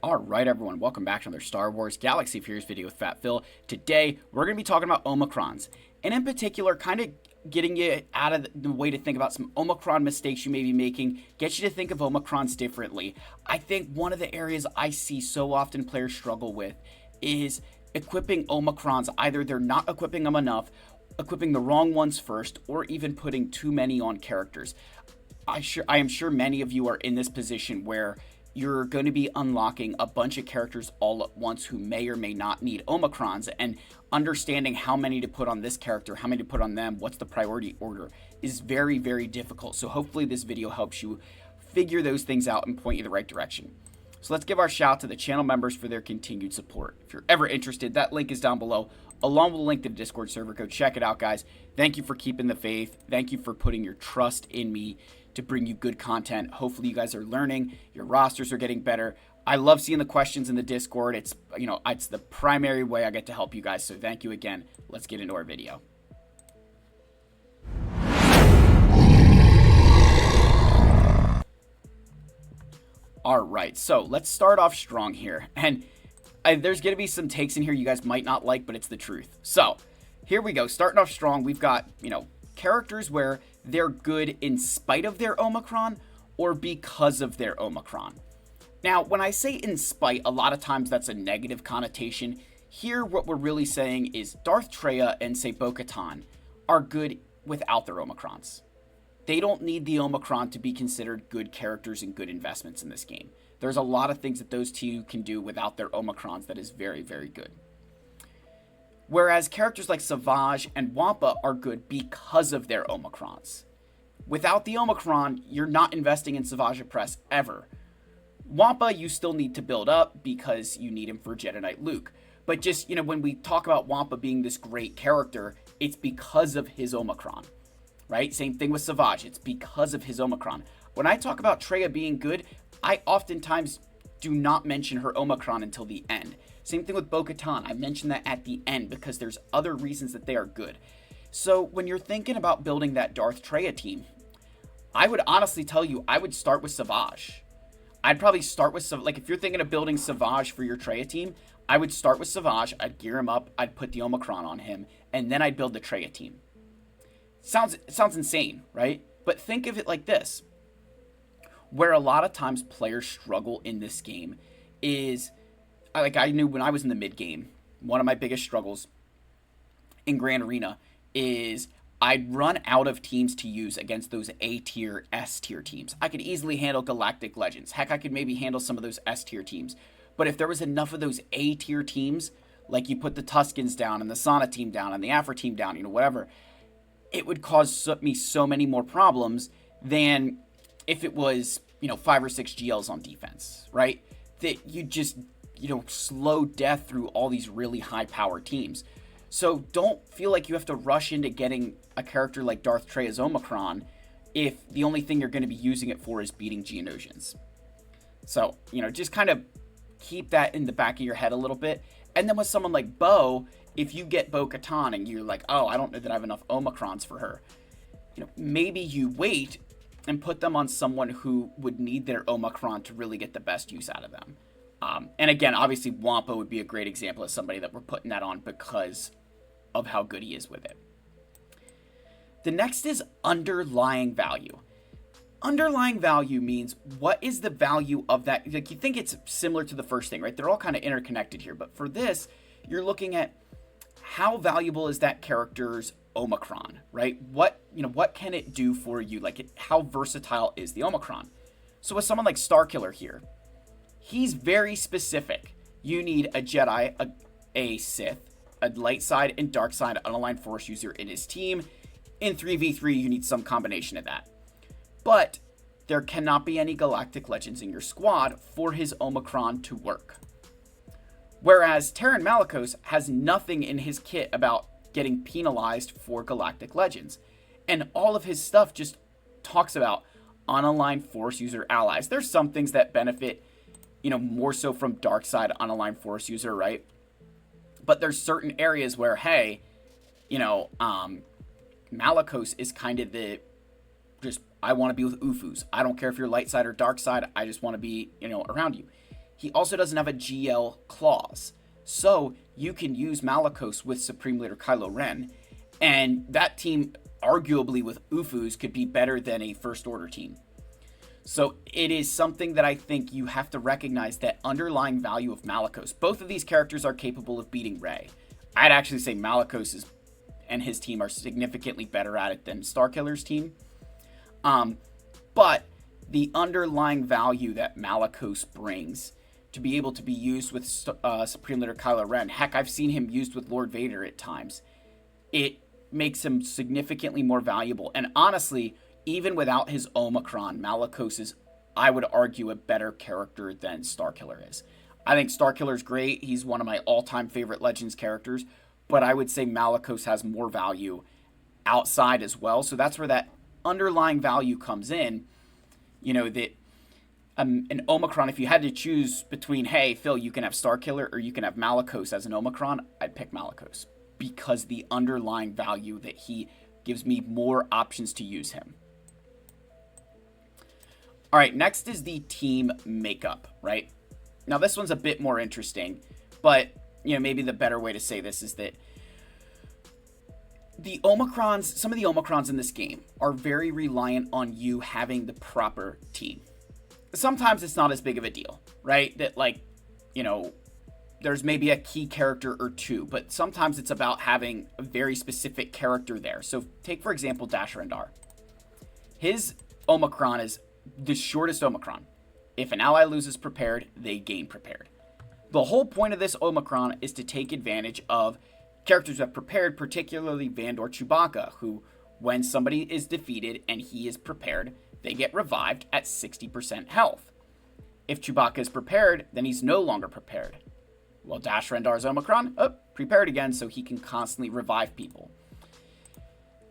Alright everyone, welcome back to another Star Wars Galaxy of Heroes video with Fat Phil. Today, we're going to be talking about Omicrons, and in particular, kind of getting you out of the way to think about some Omicron mistakes you may be making, get you to think of Omicrons differently. I think one of the areas I see so often players struggle with is equipping Omicrons. Either they're not equipping them enough, equipping the wrong ones first, or even putting too many on characters. I am sure many of you are in this position where you're going to be unlocking a bunch of characters all at once who may or may not need Omicrons, and understanding how many to put on this character, how many to put on them, what's the priority order is very, very difficult. So hopefully this video helps you figure those things out and point you the right direction. So let's give our shout out to the channel members for their continued support. If you're ever interested, that link is down below, along with a link to the Discord server. Go check it out, guys. Thank you for keeping the faith. Thank you for putting your trust in me to bring you good content. Hopefully you guys are learning, your rosters are getting better. I love seeing the questions in the Discord. It's the primary way I get to help you guys. So thank you again. Let's get into our video. All right, so let's start off strong here. And there's going to be some takes in here you guys might not like, but it's the truth. So here we go. Starting off strong, we've got, characters where they're good in spite of their Omicron or because of their Omicron. Now, when I say in spite, a lot of times that's a negative connotation. Here, what we're really saying is Darth Traya and, say, Bo-Katan are good without their Omicrons. They don't need the Omicron to be considered good characters and good investments in this game. There's a lot of things that those two can do without their Omicrons that is very, very good. Whereas characters like Savage and Wampa are good because of their Omicrons. Without the Omicron, you're not investing in Savage Press ever. Wampa, you still need to build up because you need him for Jedi Knight Luke. But just, when we talk about Wampa being this great character, it's because of his Omicron, right? Same thing with Savage. It's because of his Omicron. When I talk about Traya being good, I oftentimes do not mention her Omicron until the end. Same thing with Bo-Katan. I mentioned that at the end because there's other reasons that they are good. So when you're thinking about building that Darth Traya team, I would honestly tell you, I would start with Savage. I'd probably start with, if you're thinking of building Savage for your Traya team, I would start with Savage. I'd gear him up. I'd put the Omicron on him, and then I'd build the Traya team. Sounds insane, right? But think of it like this. Where a lot of times players struggle in this game is, I knew when I was in the mid game, one of my biggest struggles in Grand Arena is I'd run out of teams to use against those A tier, S tier teams. I could easily handle Galactic Legends. Heck, I could maybe handle some of those S tier teams. But if there was enough of those A tier teams, like you put the Tuskens down and the Sana team down and the Afra team down, whatever, it would cause me so many more problems than if it was, 5 or 6 GLs on defense, right? That you just slow death through all these really high power teams. So don't feel like you have to rush into getting a character like Darth Traya's Omicron if the only thing you're going to be using it for is beating Geonosians. So, just kind of keep that in the back of your head a little bit. And then with someone like Bo, if you get Bo-Katan and you're like, oh, I don't know that I have enough Omicrons for her, maybe you wait and put them on someone who would need their Omicron to really get the best use out of them. And again, obviously, Wampa would be a great example of somebody that we're putting that on because of how good he is with it. The next is underlying value. Underlying value means what is the value of that? Like, you think it's similar to the first thing, right? They're all kind of interconnected here. But for this, you're looking at how valuable is that character's Omicron, right? What can it do for you? How versatile is the Omicron? So with someone like Starkiller here, he's very specific. You need a Jedi, a Sith, a light side and dark side unaligned force user in his team. In 3v3, you need some combination of that. But there cannot be any Galactic Legends in your squad for his Omicron to work. Whereas Terran Malicos has nothing in his kit about getting penalized for Galactic Legends. And all of his stuff just talks about unaligned force user allies. There's some things that benefit, more so from dark side unaligned force user, right? But there's certain areas where, hey, Malicos is kind of the I want to be with Ufus. I don't care if you're light side or dark side. I just want to be, around you. he also doesn't have a GL clause. So you can use Malicos with Supreme Leader Kylo Ren, and that team, arguably with Ufus, could be better than a First Order team. So it is something that I think you have to recognize, that underlying value of Malicos. Both of these characters are capable of beating Rey. I'd actually say Malicos and his team are significantly better at it than Starkiller's team. But the underlying value that Malicos brings to be able to be used with Supreme Leader Kylo Ren, heck, I've seen him used with Lord Vader at times. It makes him significantly more valuable. And honestly, even without his Omicron, Malicos is, I would argue, a better character than Starkiller is. I think Starkiller's great. He's one of my all-time favorite Legends characters. But I would say Malicos has more value outside as well. So that's where that underlying value comes in. You know, that an Omicron, if you had to choose between, hey, Phil, you can have Starkiller or you can have Malicos as an Omicron, I'd pick Malicos, because the underlying value that he gives me more options to use him. All right, next is the team makeup, right? Now, this one's a bit more interesting, but, you know, maybe the better way to say this is that the Omicrons, some of the Omicrons in this game are very reliant on you having the proper team. Sometimes it's not as big of a deal, right? That, like, you know, there's maybe a key character or two, but sometimes it's about having a very specific character there. So take, for example, Dash Rendar. His Omicron is the shortest Omicron. If an ally loses prepared, they gain prepared. The whole point of this Omicron is to take advantage of characters that prepared, particularly Vandor Chewbacca, who, when somebody is defeated and he is prepared, they get revived at 60% health. If Chewbacca is prepared, then he's no longer prepared. Well, Dash Rendar's Omicron, prepared again, so he can constantly revive people.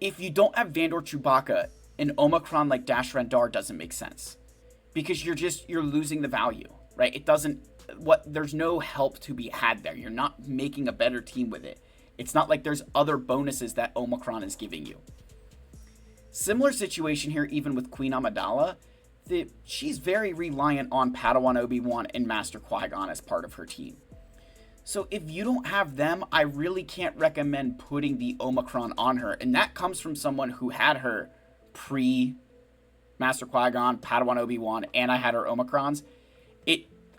If you don't have Vandor Chewbacca, an Omicron like Dash Rendar doesn't make sense, because you're losing the value, right? There's no help to be had there. You're not making a better team with it. It's not like there's other bonuses that Omicron is giving you. Similar situation here, even with Queen Amidala. She's very reliant on Padawan Obi-Wan and Master Qui-Gon as part of her team. So if you don't have them, I really can't recommend putting the Omicron on her. And that comes from someone who had her pre-Master Qui-Gon, Padawan Obi-Wan, and I had her Omicrons.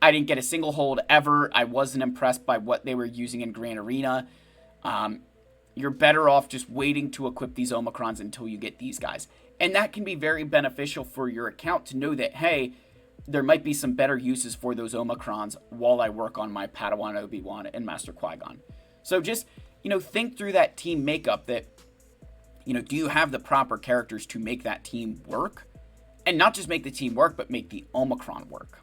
I didn't get a single hold ever. I wasn't impressed by what they were using in Grand Arena. You're better off just waiting to equip these Omicrons until you get these guys. And that can be very beneficial for your account to know that, hey, there might be some better uses for those Omicrons while I work on my Padawan Obi-Wan and Master Qui-Gon. So just, think through that team makeup, that, do you have the proper characters to make that team work? And not just make the team work, but make the Omicron work,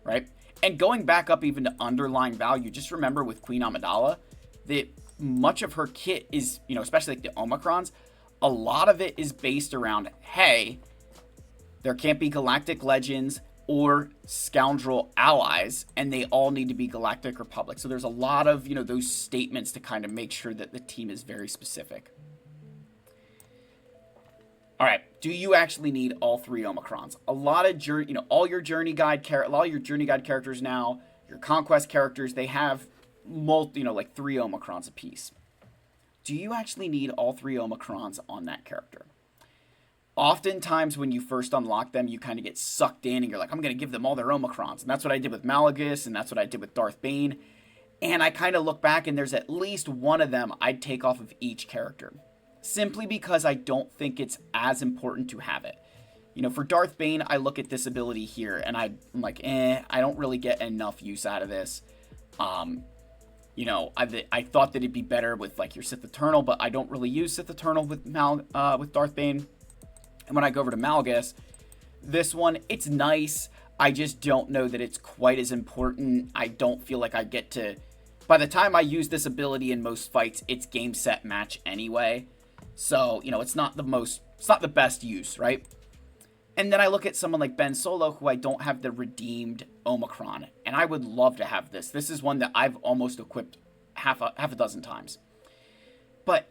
right? And going back up even to underlying value, just remember with Queen Amidala that much of her kit is, especially like the Omicrons, a lot of it is based around, hey, there can't be Galactic Legends or Scoundrel allies, and they all need to be Galactic Republic. So there's a lot of, those statements to kind of make sure that the team is very specific. All right, do you actually need all three Omicrons? A lot of all your journey guide characters now, your conquest characters, they have like 3 Omicrons apiece. Do you actually need all 3 Omicrons on that character? Oftentimes when you first unlock them, you kind of get sucked in and you're like, I'm going to give them all their Omicrons. And that's what I did with Malgus, and that's what I did with Darth Bane. And I kind of look back and there's at least one of them I'd take off of each character, simply because I don't think it's as important to have it. For Darth Bane, I look at this ability here and I'm like, I don't really get enough use out of this. I thought that it'd be better with like your Sith Eternal, but I don't really use Sith Eternal with Darth Bane. And when I go over to Malgus, this one, it's nice. I just don't know that it's quite as important. I don't feel like I get to... By the time I use this ability in most fights, it's game, set, match anyway. So, it's not the best use, right? And then I look at someone like Ben Solo, who I don't have the redeemed Omicron. And I would love to have this. This is one that I've almost equipped half a dozen times. But,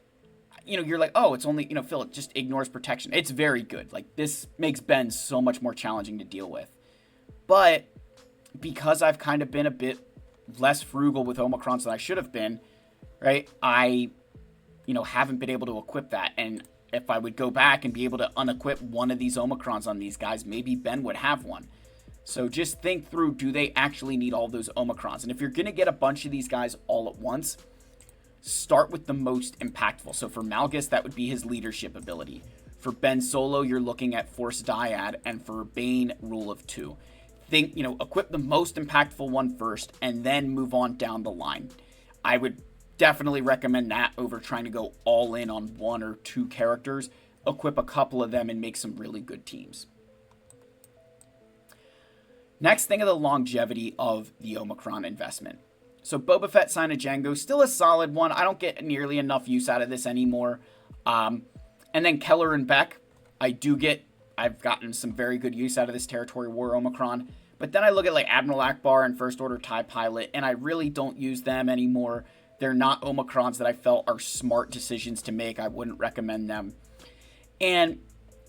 you're like, oh, it's only, Phil, it just ignores protection. It's very good. Like, this makes Ben so much more challenging to deal with. But because I've kind of been a bit less frugal with Omicrons than I should have been, right? I, haven't been able to equip that. And if I would go back and be able to unequip one of these Omicrons on these guys, maybe Ben would have one. So just think through, do they actually need all those Omicrons? And if you're going to get a bunch of these guys all at once, start with the most impactful. So for Malgus, that would be his leadership ability. For Ben Solo, you're looking at Force Dyad, and for Bane, Rule of 2. Think, equip the most impactful one first, and then move on down the line. I would definitely recommend that over trying to go all in on one or two characters. Equip a couple of them and make some really good teams. Next, think of the longevity of the Omicron investment. So Boba Fett, Sign of Django, still a solid one. I don't get nearly enough use out of this anymore. And then Keller and Beck, I've gotten some very good use out of this Territory War Omicron. But then I look at like Admiral Akbar and First Order TIE Pilot, and I really don't use them anymore. They're not Omicrons that I felt are smart decisions to make. I wouldn't recommend them. And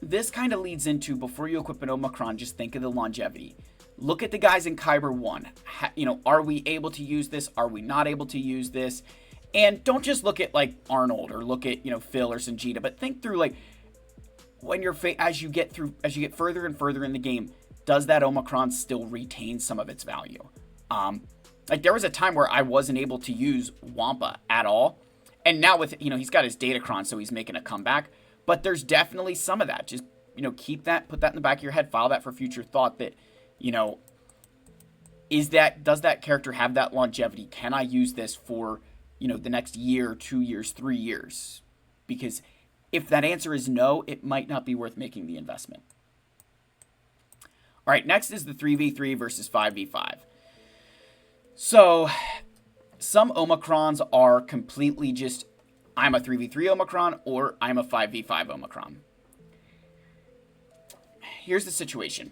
this kind of leads into, before you equip an Omicron, just think of the longevity. Look at the guys in Kyber 1. Are we able to use this? Are we not able to use this? And don't just look at like Arnold or look at, Phil or Sanjita, but think through like when as you get further and further in the game, does that Omicron still retain some of its value? Like there was a time where I wasn't able to use Wampa at all. And now with, he's got his Datacron, so he's making a comeback. But there's definitely some of that. Just, keep that, put that in the back of your head, file that for future thought that, does that character have that longevity? Can I use this for, the next year, 2 years, 3 years? Because if that answer is no, it might not be worth making the investment. All right, next is the 3v3 versus 5v5. So some Omicrons are completely just, I'm a 3v3 Omicron or I'm a 5v5 Omicron. Here's the situation.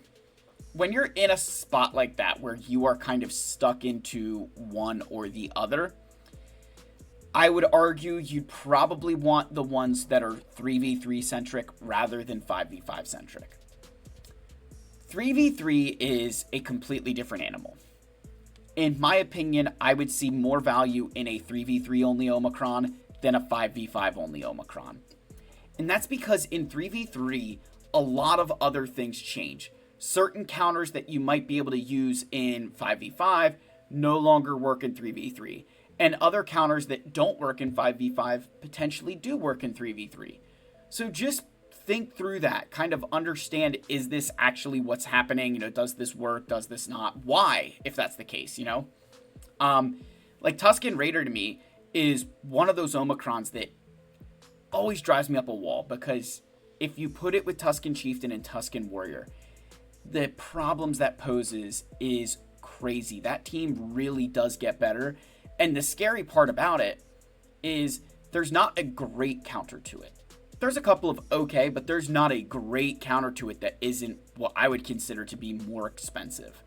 When you're in a spot like that where you are kind of stuck into one or the other, I would argue you'd probably want the ones that are 3v3 centric rather than 5v5 centric. 3v3 is a completely different animal. In my opinion, I would see more value in a 3v3 only Omicron than a 5v5 only Omicron. And that's because in 3v3, a lot of other things change. Certain counters that you might be able to use in 5v5 no longer work in 3v3. And other counters that don't work in 5v5 potentially do work in 3v3. So just think through that. Kind of understand, is this actually what's happening? Does this work? Does this not? Why, if that's the case, Like Tusken Raider to me is one of those Omicrons that always drives me up a wall, because if you put it with Tusken Chieftain and Tusken Warrior, the problems that poses is crazy. That team really does get better. And the scary part about it is there's not a great counter to it. There's a couple of okay, but there's not a great counter to it that isn't what I would consider to be more expensive.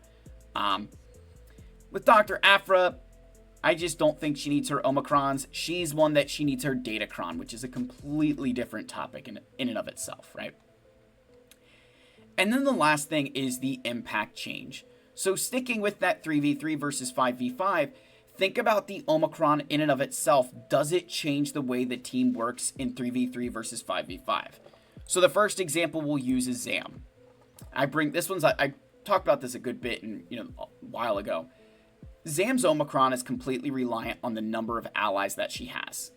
With Dr. Aphra, I just don't think she needs her Omicrons. She's one that she needs her Datacron, which is a completely different topic in and of itself, right? And then the last thing is the impact change. So sticking with that 3v3 versus 5v5, think about the Omicron in and of itself. Does it change the way the team works in 3v3 versus 5v5? So the first example we'll use is Zam. I talked about this a good bit a while ago. Zam's Omicron is completely reliant on the number of allies that she has.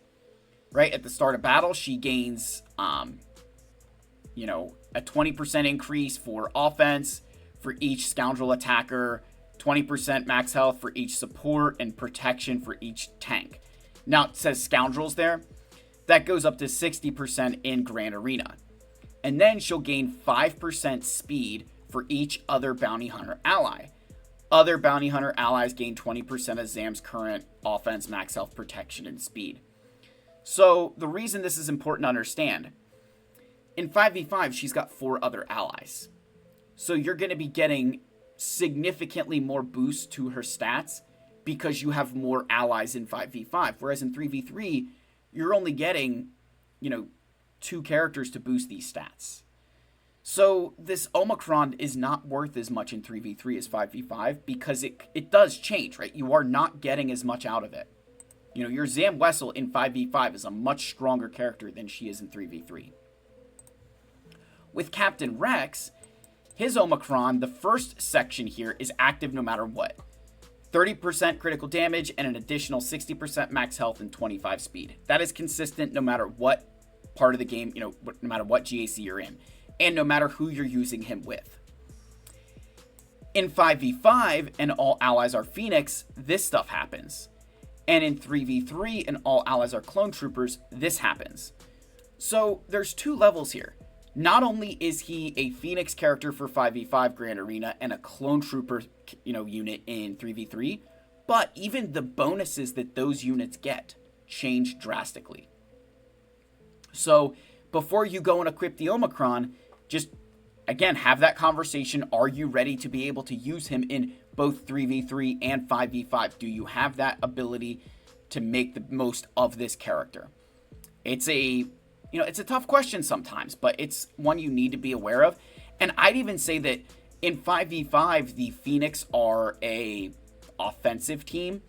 Right? At the start of battle, she gains a 20% increase for offense for each scoundrel attacker, 20% max health for each support, and protection for each tank. Now, it says scoundrels there. That goes up to 60% in Grand Arena. And then she'll gain 5% speed for each other bounty hunter ally. Other bounty hunter allies gain 20% of Zam's current offense, max health, protection, and speed. So, the reason this is important to understand, in 5v5, she's got 4 other allies. So you're going to be getting significantly more boost to her stats because you have more allies in 5v5. Whereas in 3v3, you're only getting, 2 characters to boost these stats. So this Omicron is not worth as much in 3v3 as 5v5 because it does change, right? You are not getting as much out of it. You know, your Zam Wessel in 5v5 is a much stronger character than she is in 3v3. With Captain Rex, his Omicron, the first section here is active no matter what. 30% critical damage and an additional 60% max health and 25 speed. That is consistent no matter what part of the game, you know, no matter what GAC you're in, and no matter who you're using him with. In 5v5 and all allies are Phoenix, this stuff happens. And in 3v3 and all allies are clone troopers, this happens. So there's two levels here. Not only is he a Phoenix character for 5v5 Grand Arena and a clone trooper, you know, unit in 3v3, but even the bonuses that those units get change drastically. So before you go and equip the Omicron, just again have that conversation. Are you ready to be able to use him in both 3v3 and 5v5? Do you have that ability to make the most of this character? It's a tough question sometimes, but it's one you need to be aware of. And I'd even say that in 5v5, the Phoenix are a offensive team,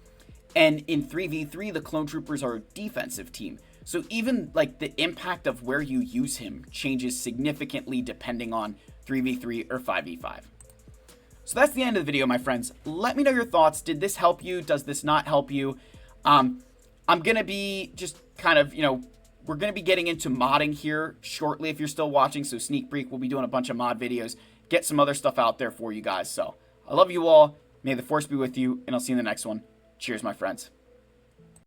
and in 3v3, the clone troopers are a defensive team. So even like the impact of where you use him changes significantly depending on 3v3 or 5v5. So that's the end of the video, my friends. Let me know your thoughts. Did this help you? Does this not help you? I'm going to be just kind of, we're going to be getting into modding here shortly if you're still watching. So Sneak Freak will be doing a bunch of mod videos, get some other stuff out there for you guys. So I love you all. May the force be with you, and I'll see you in the next one. Cheers, my friends.